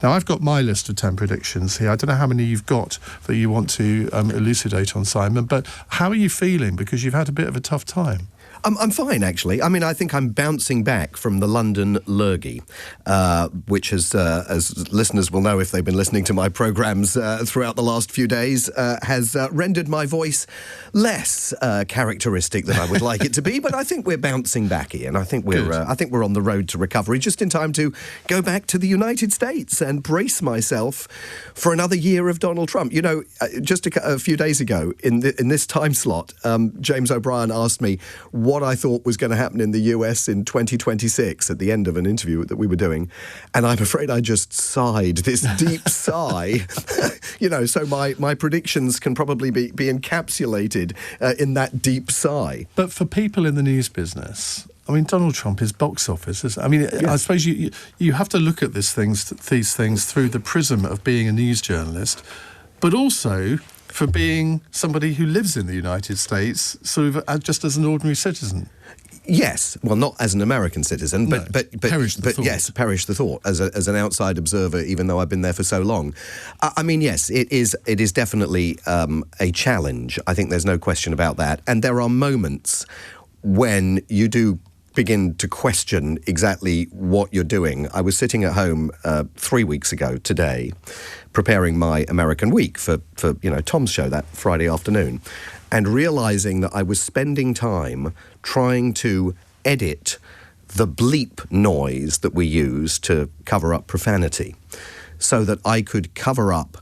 Now, I've got my list of 10 predictions here. I don't know how many you've got that you want to elucidate on, Simon, but how are you feeling? Because you've had a bit of a tough time. I'm fine, actually. I mean, I think I'm bouncing back from the London lurgy, which has, as listeners will know if they've been listening to my programmes throughout the last few days, has rendered my voice less characteristic than I would like it to be. But I think we're bouncing back, Ian. I think we're on the road to recovery, just in time to go back to the United States and brace myself for another year of Donald Trump. You know, just a few days ago, in this time slot, James O'Brien asked me what I thought was going to happen in the US in 2026 at the end of an interview that we were doing. And I'm afraid I just sighed, this deep sigh. So my predictions can probably be encapsulated in that deep sigh. But for people in the news business, I mean, Donald Trump is box office. I mean, yes. I suppose you have to look at these things through the prism of being a news journalist, but also for being somebody who lives in the United States, sort of just as an ordinary citizen. Yes, well, not as an American citizen, but perish the thought. Yes, perish the thought as an outside observer, even though I've been there for so long. I mean, yes, it is definitely a challenge. I think there's no question about that. And there are moments when you do begin to question exactly what you're doing. I was sitting at home 3 weeks ago today, preparing my American Week for Tom's show that Friday afternoon, and realising that I was spending time trying to edit the bleep noise that we use to cover up profanity, so that I could cover up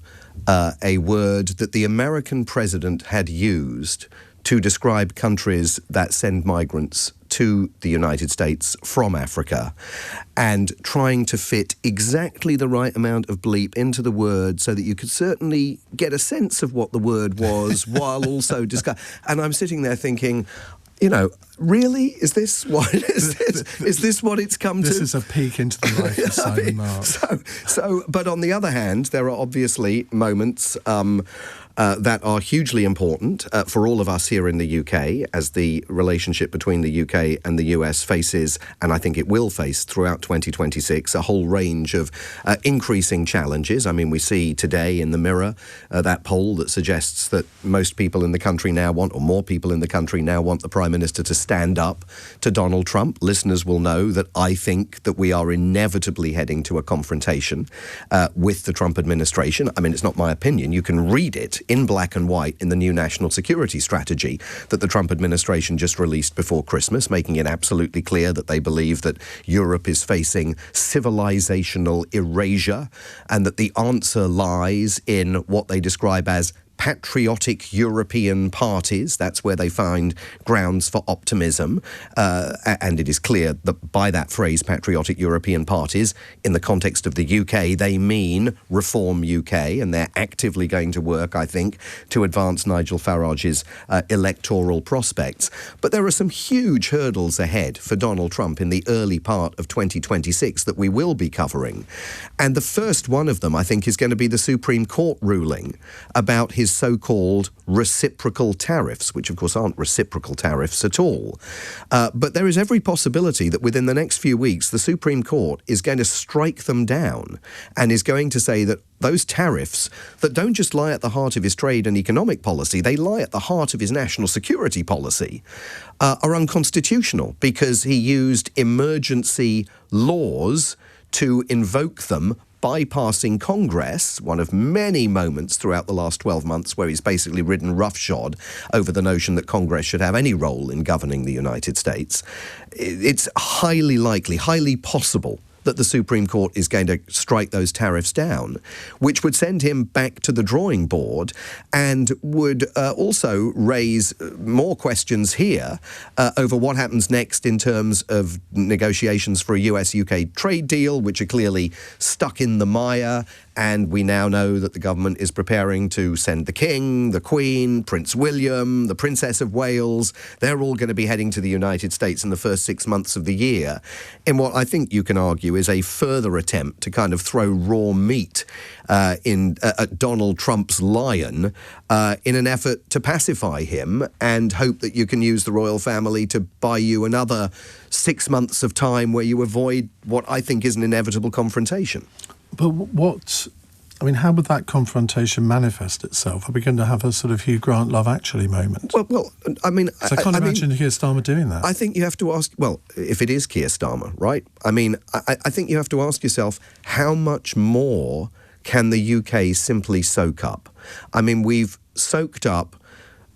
a word that the American president had used to describe countries that send migrants to the United States from Africa, and trying to fit exactly the right amount of bleep into the word so that you could certainly get a sense of what the word was while also discuss. And I'm sitting there thinking, really? Is this what it's come to? This is a peek into the life of Simon Mark. But on the other hand, there are obviously moments that are hugely important for all of us here in the UK, as the relationship between the UK and the US faces, and I think it will face throughout 2026, a whole range of increasing challenges. I mean, we see today in the Mirror that poll that suggests that most people in the country now want, or more people in the country now want, the Prime Minister to stand up to Donald Trump. Listeners will know that I think that we are inevitably heading to a confrontation with the Trump administration. I mean, it's not my opinion. You can read it in black and white in the new national security strategy that the Trump administration just released before Christmas, making it absolutely clear that they believe that Europe is facing civilizational erasure, and that the answer lies in what they describe as patriotic European parties. That's where they find grounds for optimism. And it is clear that by that phrase, patriotic European parties, in the context of the UK, they mean Reform UK, and they're actively going to work, I think, to advance Nigel Farage's electoral prospects. But there are some huge hurdles ahead for Donald Trump in the early part of 2026 that we will be covering. And the first one of them, I think, is going to be the Supreme Court ruling about his so-called reciprocal tariffs, which of course aren't reciprocal tariffs at all. But there is every possibility that within the next few weeks, the Supreme Court is going to strike them down and is going to say that those tariffs that don't just lie at the heart of his trade and economic policy, they lie at the heart of his national security policy, are unconstitutional because he used emergency laws to invoke them, bypassing Congress, one of many moments throughout the last 12 months where he's basically ridden roughshod over the notion that Congress should have any role in governing the United States. It's highly likely, highly possible that the Supreme Court is going to strike those tariffs down, which would send him back to the drawing board and would also raise more questions here over what happens next in terms of negotiations for a US-UK trade deal, which are clearly stuck in the mire. And we now know that the government is preparing to send the King, the Queen, Prince William, the Princess of Wales. They're all going to be heading to the United States in the first 6 months of the year, in what I think you can argue is a further attempt to kind of throw raw meat at Donald Trump's lion in an effort to pacify him and hope that you can use the royal family to buy you another 6 months of time where you avoid what I think is an inevitable confrontation. But what... I mean, how would that confrontation manifest itself? Are we going to have a sort of Hugh Grant Love Actually moment? Well, I mean... I can't imagine Keir Starmer doing that. I think you have to ask... Well, if it is Keir Starmer, right? I mean, I think you have to ask yourself, how much more can the UK simply soak up? I mean, we've soaked up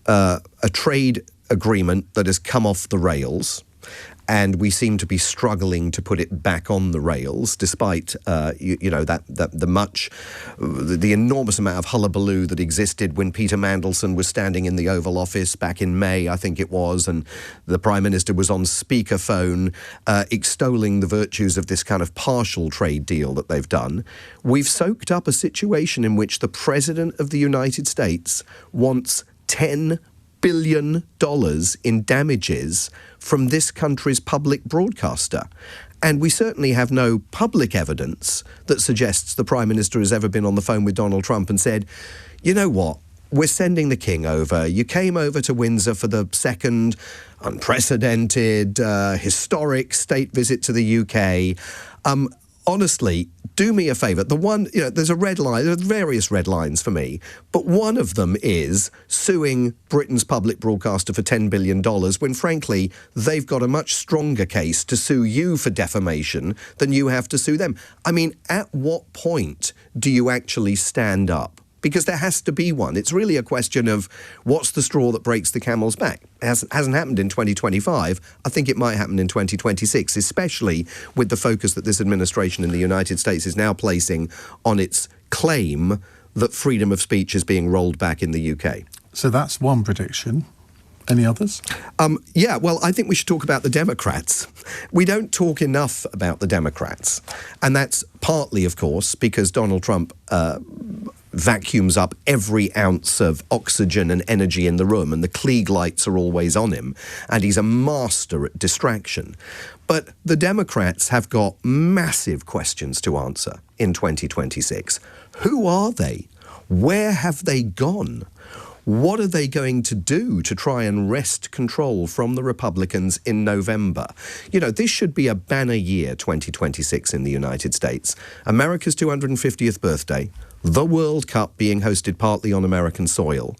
a trade agreement that has come off the rails, and we seem to be struggling to put it back on the rails, despite the enormous amount of hullabaloo that existed when Peter Mandelson was standing in the Oval Office back in May, I think it was, and the Prime Minister was on speakerphone extolling the virtues of this kind of partial trade deal that they've done. We've soaked up a situation in which the President of the United States wants $10 billion in damages from this country's public broadcaster. And we certainly have no public evidence that suggests the Prime Minister has ever been on the phone with Donald Trump and said, you know what, we're sending the King over. You came over to Windsor for the second unprecedented, historic state visit to the UK. Honestly, do me a favour. The one, there's a red line, there are various red lines for me, but one of them is suing Britain's public broadcaster for $10 billion when, frankly, they've got a much stronger case to sue you for defamation than you have to sue them. I mean, at what point do you actually stand up? Because there has to be one. It's really a question of what's the straw that breaks the camel's back. It hasn't happened in 2025. I think it might happen in 2026, especially with the focus that this administration in the United States is now placing on its claim that freedom of speech is being rolled back in the UK. So that's one prediction. Any others? Well, I think we should talk about the Democrats. We don't talk enough about the Democrats. And that's partly, of course, because Donald Trump vacuums up every ounce of oxygen and energy in the room, and the Klieg lights are always on him, and he's a master at distraction. But the Democrats have got massive questions to answer in 2026. Who are they? Where have they gone? What are they going to do to try and wrest control from the Republicans in November? This should be a banner year, 2026 in the United States. America's 250th birthday, the World Cup being hosted partly on American soil,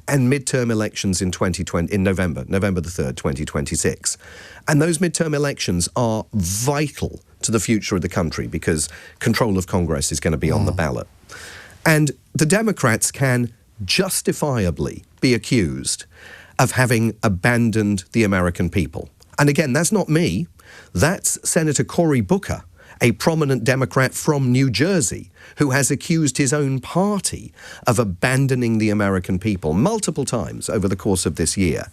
and midterm elections in November the 3rd, 2026. And those midterm elections are vital to the future of the country because control of Congress is going to be on the ballot. And the Democrats can justifiably be accused of having abandoned the American people. And again, that's not me. That's Senator Cory Booker, a prominent Democrat from New Jersey, who has accused his own party of abandoning the American people multiple times over the course of this year.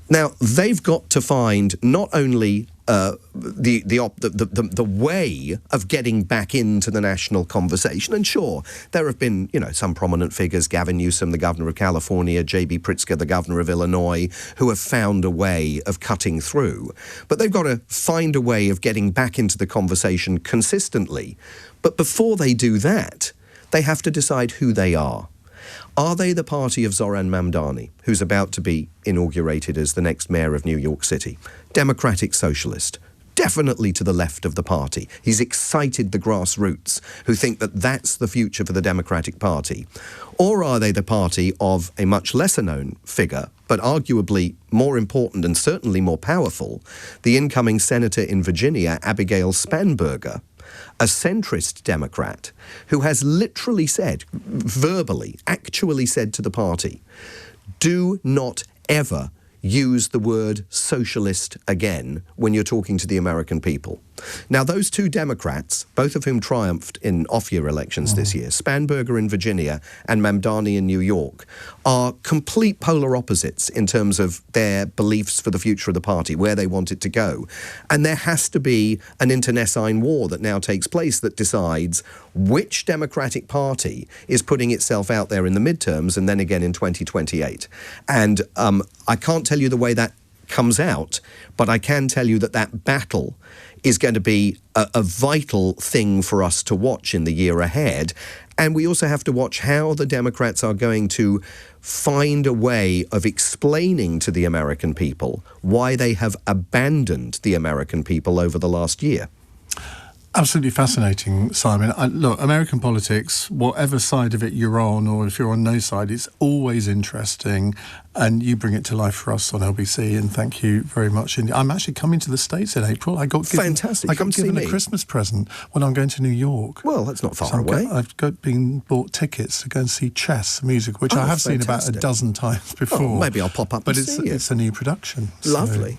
Now, they've got to find not only the way of getting back into the national conversation. And sure, there have been, some prominent figures, Gavin Newsom, the governor of California, J.B. Pritzker, the governor of Illinois, who have found a way of cutting through. But they've got to find a way of getting back into the conversation consistently. But before they do that, they have to decide who they are. Are they the party of Zohran Mamdani, who's about to be inaugurated as the next mayor of New York City? Democratic socialist, definitely to the left of the party. He's excited the grassroots who think that that's the future for the Democratic Party. Or are they the party of a much lesser-known figure, but arguably more important and certainly more powerful, the incoming senator in Virginia, Abigail Spanberger, a centrist Democrat who has literally said, verbally, actually said to the party, do not ever use the word socialist again when you're talking to the American people. Now, those two Democrats, both of whom triumphed in off-year elections this year, Spanberger in Virginia and Mamdani in New York, are complete polar opposites in terms of their beliefs for the future of the party, where they want it to go. And there has to be an internecine war that now takes place that decides which Democratic Party is putting itself out there in the midterms and then again in 2028. And I can't tell you the way that comes out, but I can tell you that that battle is going to be a vital thing for us to watch in the year ahead. And we also have to watch how the Democrats are going to find a way of explaining to the American people why they have abandoned the American people over the last year. Absolutely fascinating, Simon. Look, American politics, whatever side of it you're on, or if you're on no side, it's always interesting, and you bring it to life for us on LBC, and thank you very much. I'm actually coming to the States in April. I got given, Fantastic. I got given a Christmas present when I'm going to New York. Well, that's not far away. I've been bought tickets to go and see Chess music, which I have seen about a dozen times before. Maybe I'll pop up and see you. It's a new production. Lovely.